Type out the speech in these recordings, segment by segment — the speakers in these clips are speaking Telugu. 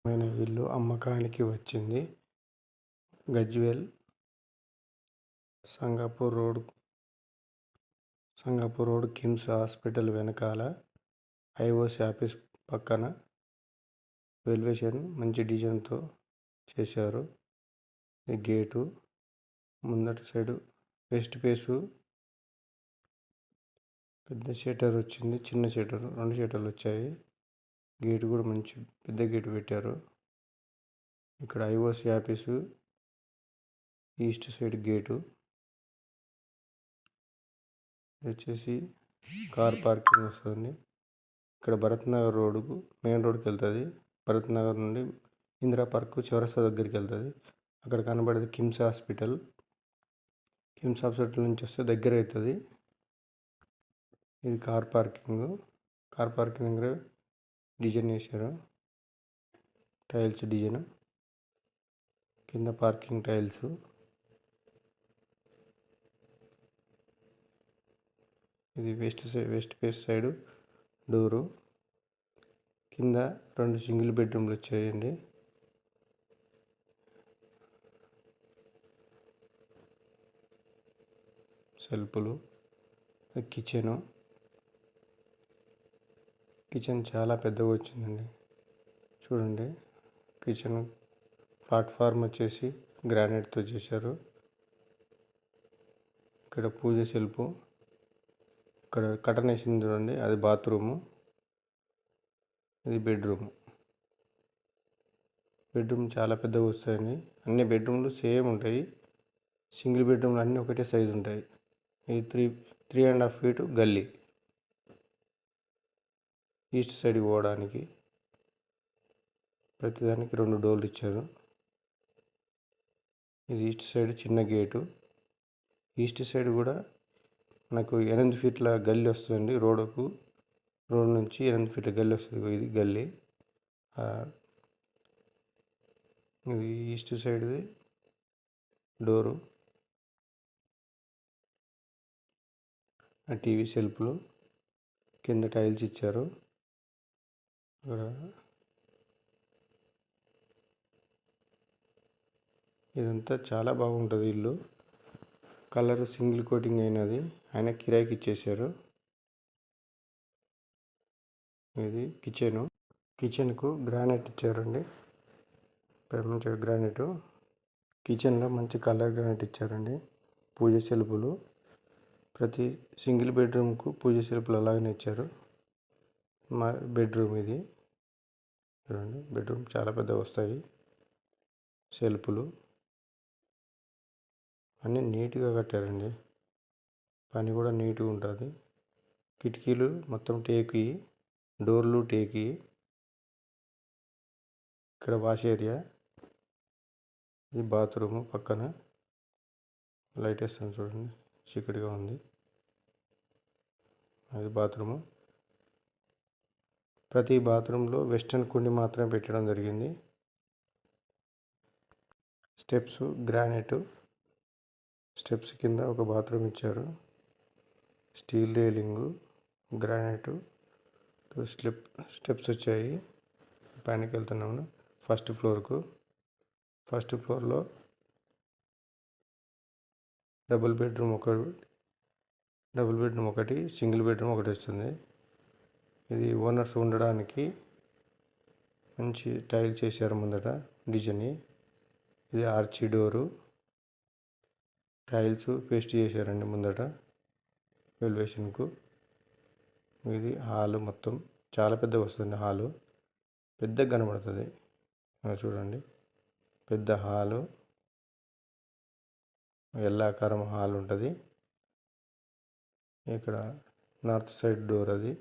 మన ఇల్లు అమ్మకానికి వచ్చింది. గజ్వేల్ సంగాపూర్ రోడ్ కిమ్స్ హాస్పిటల్ వెనకాల ఐఓసి ఆఫీస్ పక్కన ఎలివేషన్ మంచి డిజైన్తో చేశారు. ఈ గేటు ముందటి సైడు వెస్ట్ ఫేసు పెద్ద షట్టర్ వచ్చింది, చిన్న షట్టర్, 2 షట్టర్లు వచ్చాయి. గేటు కూడా మంచి పెద్ద గేటు పెట్టారు. ఇక్కడ IOC office east side gate వచ్చేసి కార్ పార్కింగ్ వస్తుంది. ఇక్కడ భరత్ నగర్ రోడ్డుకు మెయిన్ రోడ్కి వెళ్తుంది. భరత్ నగర్ నుండి ఇందిరా పార్క్ చౌరస్తా దగ్గరికి వెళ్తుంది. అక్కడ కనబడేది కిమ్స్ హాస్పిటల్. కిమ్స్ హాస్పిటల్ నుంచి వస్తే దగ్గర అవుతుంది. ఇది కార్ పార్కింగ్. కార్ పార్కింగ్ దగ్గర డిజైన్ వేశారు, టైల్స్ డిజైన్, కింద పార్కింగ్ టైల్స్. ఇది వెస్ట్ ఫేస్ సైడ్ డోరు. కింద 2 సింగిల్ బెడ్రూమ్లు వచ్చాయండి. సెల్ఫ్లు, కిచెన్ చాలా పెద్దగా వచ్చిందండి. చూడండి, కిచెన్ ప్లాట్ఫామ్ వచ్చేసి గ్రానైట్తో చేశారు. ఇక్కడ పూజ సెల్ఫ్, ఇక్కడ కర్టన్ వేసింది చూడండి, అది బాత్రూము, ఇది బెడ్రూమ్ చాలా పెద్దగా వస్తాయండి. అన్ని బెడ్రూమ్లు సేమ్ ఉంటాయి. సింగిల్ బెడ్రూమ్లు అన్నీ ఒకటే సైజు ఉంటాయి. ఇది 3.5 ఫీటు గల్లీ ఈస్ట్ సైడ్కి పోవడానికి. ప్రతిదానికి 2 డోర్లు ఇచ్చారు. ఇది ఈస్ట్ సైడ్ చిన్న గేటు. ఈస్ట్ సైడ్ కూడా మనకు 8 ఫీట్ల గల్లీ వస్తుందండి. రోడ్ నుంచి 8 ఫీట్ల గల్లీ వస్తుంది. ఇది గల్లీ. ఇది ఈస్ట్ సైడ్ది డోరు. టీవీ సెల్ఫ్లు, కింద టైల్స్ ఇచ్చారు. ఇదంతా చాలా బాగుంటుంది ఇల్లు. కలర్ సింగిల్ కోటింగ్ అయినది, ఆయన కిరాయికి ఇచ్చేసారు. ఇది కిచెన్కు గ్రానైట్ ఇచ్చారండి, మంచిగా గ్రానైట్. కిచెన్లో మంచి కలర్ గ్రానైట్ ఇచ్చారండి. పూజ సెల్ఫ్లు, ప్రతి సింగిల్ బెడ్రూమ్కు పూజ సెల్ఫ్లు అలాగనే ఇచ్చారు. మా బెడ్రూమ్ ఇది చూడండి, బెడ్రూమ్ చాలా పెద్దగా వస్తాయి. సెల్ఫ్లు అన్నీ నీట్గా కట్టారండి, పని కూడా నీట్గా ఉంటుంది. కిటికీలు మొత్తం టేకి, డోర్లు టేకి. ఇక్కడ వాష్ ఏరియా, ఇది బాత్రూము. పక్కన లైట్ వేస్తాను చూడండి, చీకటిగా ఉంది. అది బాత్రూము. ప్రతి బాత్రూంలో వెస్టర్న్ కుండి మాత్రమే పెట్టడం జరిగింది. స్టెప్స్ గ్రానైట్, స్టెప్స్ కింద ఒక బాత్రూమ్ ఇచ్చారు. స్టీల్ రైలింగు, గ్రానైట్ స్టెప్స్ వచ్చాయి. పైనకి వెళ్తున్నాము ఫస్ట్ ఫ్లోర్కు. ఫస్ట్ ఫ్లోర్లో డబుల్ బెడ్రూమ్ ఒకటి, సింగిల్ బెడ్రూమ్ ఒకటి వస్తుంది. ఇది ఓనర్స్ ఉండడానికి మంచి టైల్ చేశారు ముందట డిజైన్. ఇది ఆర్చి డోరు, టైల్స్ పేస్ట్ చేశారండి ముందట ఎలివేషన్కు. ఇది హాలు, మొత్తం చాలా పెద్దగా వస్తుంది. హాలు పెద్దగా కనబడుతుంది చూడండి, పెద్ద హాలు, ఎల్లాకారం హాల్ ఉంటుంది. ఇక్కడ నార్త్ సైడ్ డోర్, అది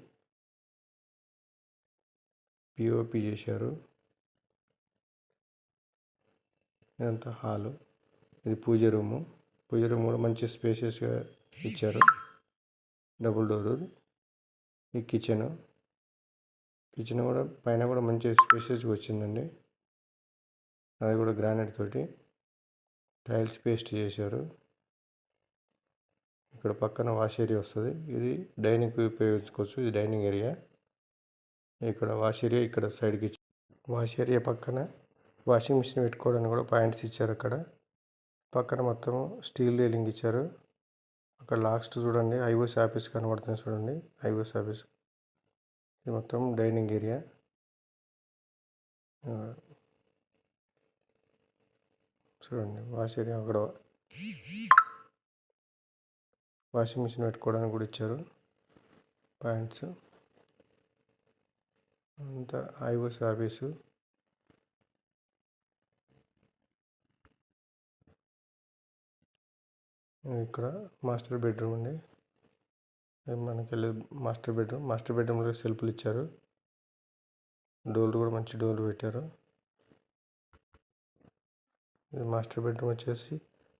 పిఓపి చేశారు. ఇదంతా హాలు. ఇది పూజ రూము కూడా మంచి స్పేషియస్గా ఇచ్చారు, డబుల్ డోరు. ఈ కిచెన్ కూడా పైన కూడా మంచి స్పేషియస్గా వచ్చిందండి. అది కూడా గ్రానైట్ తోటి టైల్స్ పేస్ట్ చేశారు. ఇక్కడ పక్కన వాష్ ఏరియా వస్తుంది. ఇది డైనింగ్ ఉపయోగించుకోవచ్చు. ఇది డైనింగ్ ఏరియా. ఇక్కడ వాష్ ఏరియా ఇక్కడ సైడ్కి వాష్ ఏరియా పక్కన వాషింగ్ మిషన్ పెట్టుకోవడానికి కూడా పాయింట్స్ ఇచ్చారు. అక్కడ పక్కన మొత్తం స్టీల్ రైలింగ్ ఇచ్చారు. అక్కడ లాస్ట్ చూడండి ఐఓస్ ఆఫీస్ కనబడుతుంది చూడండి, ఐఓస్ ఆఫీస్. ఇది మొత్తం డైనింగ్ ఏరియా. చూడండి వాష్ ఏరియా. అక్కడ వాషింగ్ మిషన్ పెట్టుకోవడానికి కూడా ఇచ్చారు పాయింట్స్. అంతా ఐఓస్ ఆఫీసు. ఇక్కడ మాస్టర్ బెడ్రూమ్ అండి. మనకి వెళ్ళి మాస్టర్ బెడ్రూమ్లో సెల్ఫ్లు ఇచ్చారు. డోర్లు కూడా మంచి డోర్లు పెట్టారు. ఇది మాస్టర్ బెడ్రూమ్ వచ్చేసి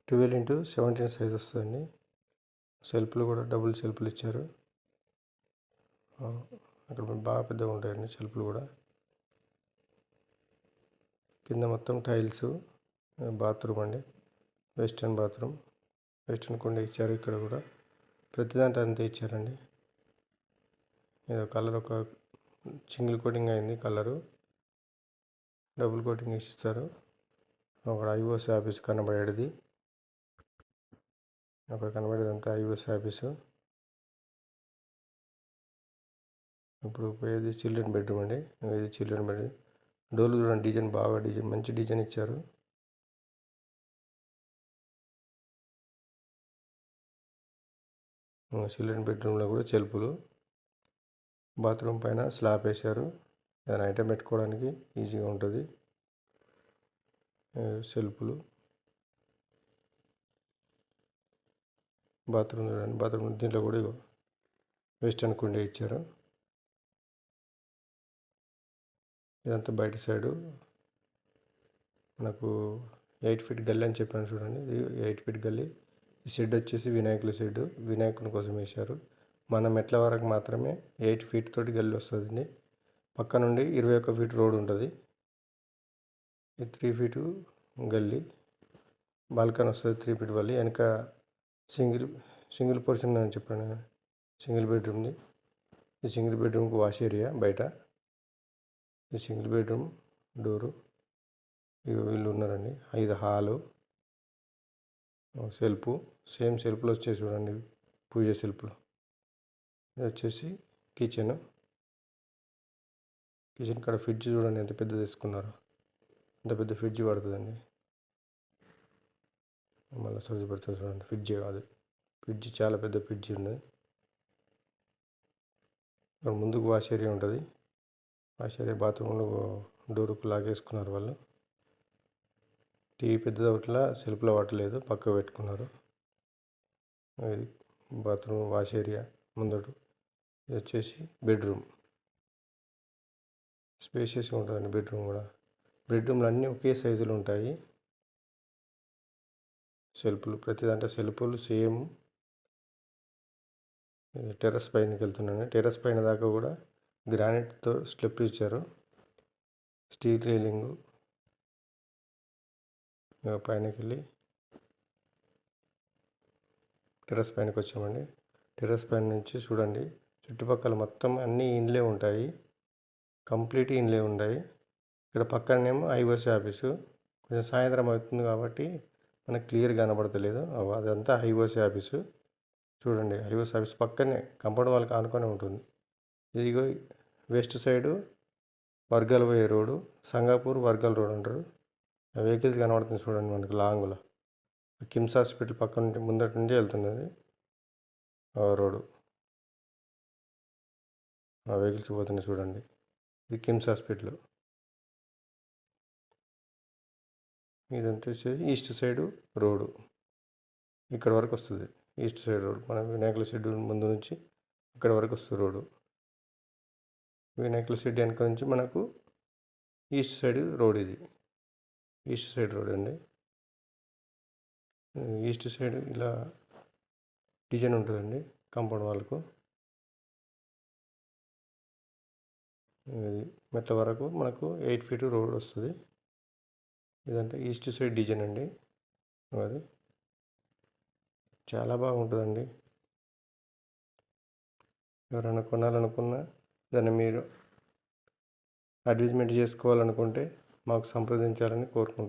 12x17 సైజ్ వస్తుందండి. సెల్ఫ్లు కూడా డబుల్ సెల్ఫ్లు ఇచ్చారు. అక్కడ బాగా పెద్దగా ఉంటాయండి సెల్ఫ్లు కూడా. కింద మొత్తం టైల్స్. బాత్రూమ్ అండి, వెస్టర్న్ బాత్రూమ్. వెస్టర్న్ కుండ ఇచ్చారు. ఇక్కడ కూడా ప్రతి దాంట్లో అంతే ఇచ్చారండి. ఏదో కలర్ ఒక సింగిల్ కోటింగ్ అయింది, కలరు డబుల్ కోటింగ్ ఇస్తారు. అక్కడ ఐఓస్ ఆఫీస్ కనబడేది. అక్కడ కనబడేదంతా ఐఓస్ ఆఫీసు. ఇప్పుడు పోయేది చిల్డ్రన్ బెడ్రూమ్ అండి. ఇది చిల్డ్రన్ బెడ్రూమ్. డోర్లు చూడండి, డిజైన్ బాగా మంచి డిజైన్ ఇచ్చారు. చిల్డ్రన్ బెడ్రూమ్లో కూడా సెల్ఫ్లు. బాత్రూమ్ పైన స్లాబ్ వేశారు. ఏదైనా ఐటెం పెట్టుకోవడానికి ఈజీగా ఉంటుంది. సెల్ఫ్లు. బాత్రూమ్ చూడండి, బాత్రూమ్ దీంట్లో కూడా వెస్టర్న్ కుండే ఇచ్చారు. ఇదంతా బయట సైడు. మనకు 8 ఫీట్ గల్లీ అని చెప్పాను చూడండి, ఇది 8 ఫీట్ గల్లీ. ఈ షెడ్ వచ్చేసి వినాయకుల షెడ్, వినాయకుని కోసం వేశారు. మన మెట్ల వరకు మాత్రమే 8 ఫీట్ తోటి గల్లీ వస్తుందండి. పక్క నుండి 21 ఫీట్ రోడ్ ఉంటుంది. ఈ 3 ఫీటు గల్లీ. బాల్కనీ వస్తుంది 3 ఫీట్ వల్లి. వెనక సింగిల్ పోర్షన్ అని చెప్పాను, సింగిల్ బెడ్రూమ్ది. ఈ సింగిల్ బెడ్రూమ్కి వాష్ ఏరియా బయట. ఈ సింగిల్ బెడ్రూమ్ డోరు. వీళ్ళు ఉన్నారండి. ఇది హాలు. సెల్ఫ్. సేమ్ సెల్ఫ్లు వచ్చేసి చూడండి, పూజ సెల్ఫ్లు. ఇది వచ్చేసి కిచెన్. కిచెన్ కాడ ఫ్రిడ్జ్ చూడండి ఎంత పెద్దది తీసుకున్నారు. అంత పెద్ద ఫ్రిడ్జ్ పడుతుందండి. మళ్ళీ సర్ది పడుతుంది చూడండి, ఫ్రిడ్జ్ కాదు, ఫ్రిడ్జ్ చాలా పెద్ద ఫ్రిడ్జ్ ఉంది. ఇక్కడ ముందుకు వాష్ ఏరియా ఉంటుంది. వాష్ ఏరియా బాత్రూంలో డోరుకు లాగేసుకున్నారు వాళ్ళు. టీవీ పెద్దది ఒకటిలా సెల్ఫ్లో పట్టలేదు, పక్క పెట్టుకున్నారు. ఇది బాత్రూమ్ వాష్ ఏరియా ముందడు. ఇది వచ్చేసి బెడ్రూమ్. స్పేషియస్గా ఉంటుందండి బెడ్రూమ్ కూడా. బెడ్రూమ్లు అన్నీ ఒకే సైజులో ఉంటాయి. సెల్ఫ్లు ప్రతి దాంట్లో సెల్ఫ్లు సేమ్. టెర్రస్ పైనకి వెళ్తున్నాను. టెర్రస్ పైన దాకా కూడా గ్రానైట్తో స్టెప్ ఇచ్చారు. Steel railing. పైనకి వెళ్ళి టెర్రస్ పైనకి వచ్చామండి. టెర్రస్ పైన నుంచి చూడండి చుట్టుపక్కల మొత్తం అన్నీ ఇండ్లే ఉంటాయి, కంప్లీట్ ఇండ్లే ఉంటాయి. ఇక్కడ పక్కనేమో ఐఓస్ ఆఫీసు. కొంచెం సాయంత్రం అవుతుంది కాబట్టి మనకు క్లియర్ కనబడతలేదు. అదంతా ఐఓస్ ఆఫీసు. చూడండి ఐఓస్ ఆఫీస్ పక్కనే కంపౌండ్ వాళ్ళకి ఆనుకొని ఉంటుంది. ఇదిగో వెస్ట్ సైడు వర్గల్ పోయే రోడ్డు, సంగాపూర్ వర్గల్ రోడ్ అంటారు. వెహికల్స్ కనబడుతుంది చూడండి మనకు లాంగ్లో. కిమ్స్ హాస్పిటల్ పక్క నుండి ముందటి నుండి వెళ్తున్నది రోడ్డు. వెహికల్స్ పోతున్నాయి చూడండి. ఇది కిమ్స్ హాస్పిటల్. ఇదంతా వచ్చేసి ఈస్ట్ సైడు రోడ్డు. ఇక్కడ వరకు వస్తుంది ఈస్ట్ సైడ్ రోడ్. మన వినాయకుల షెడ్ ముందు నుంచి ఇక్కడ వరకు వస్తుంది రోడ్డు. వినాయకుల షెడ్ వెనక నుంచి మనకు ఈస్ట్ సైడ్ రోడ్. ఇది ఈస్ట్ సైడ్ రోడ్ అండి. ఈస్ట్ సైడ్ ఇలా డిజైన్ ఉంటుందండి కాంపౌండ్ వాళ్ళకు. ఇది మెట్ల వరకు మనకు 8 ఫీట్ రోడ్ వస్తుంది. ఇదంటే ఈస్ట్ సైడ్ డిజైన్ అండి. అది చాలా బాగుంటుందండి. ఎవరైనా కొనాలనుకున్నా దాన్ని మీరు అడ్వర్టైజ్మెంట్ చేసుకోవాలనుకుంటే మాకు సంప్రదించాలని కోరుకుంటున్నాను.